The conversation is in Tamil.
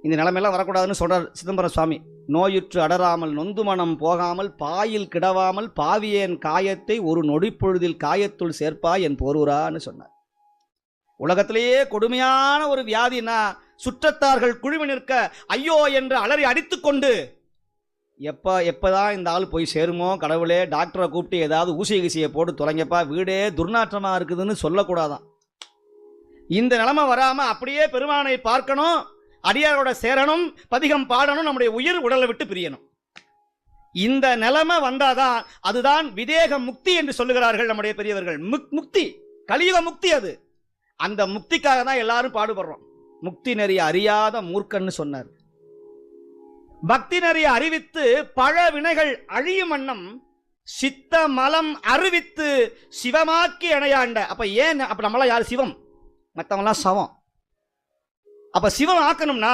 இந்த நிலைமையெல்லாம் வரக்கூடாதுன்னு சொல்கிறார் சிதம்பரம் சுவாமி. நோயுற்று அடராமல் நொந்து மனம் போகாமல் பாயில் கிடவாமல் பாவியேன் காயத்தை ஒரு நொடிப்பொழுதில் காயத்துள் சேர்ப்பா என் போரூரான்னு சொன்னார். உலகத்திலேயே கொடுமையான ஒரு வியாதினா சுற்றத்தார்கள் குழுமி நிற்க ஐயோ என்று அலறி அடித்துக்கொண்டு எப்போதான் இந்த ஆள் போய் சேருமோ கடவுளே, டாக்டரை கூப்பிட்டு ஏதாவது ஊசி கீசியை போட்டு தொலைங்கப்பா, வீடே துர்நாற்றமாக இருக்குதுன்னு சொல்லக்கூடாதான். இந்த நிலைமை வராமல் அப்படியே பெருமானை பார்க்கணும், அடியாரோட சேரணும், பதிகம் பாடணும், நம்முடைய உயிர் உடலை விட்டு பிரியணும். இந்த நிலைமை வந்தாதான் அதுதான் விதேக முக்தி என்று சொல்லுகிறார்கள் நம்முடைய பெரியவர்கள். முக்தி, கலியுக முக்தி. அது அந்த முக்திக்காக தான் எல்லாரும் பாடுபடுறோம். முக்தி நெறிய அறியாத மூர்க்கன்னு சொன்னார். பக்தி நெறிய அறிவித்து பழ வினைகள் அழியும் வண்ணம் சித்த மலம் அறிவித்து சிவமாக்கி அணையாண்ட. அப்ப ஏன் அப்ப நம்மளாம் யார் சிவம், மற்றவங்களாம் சவம். அப்ப சிவம் ஆக்கணும்னா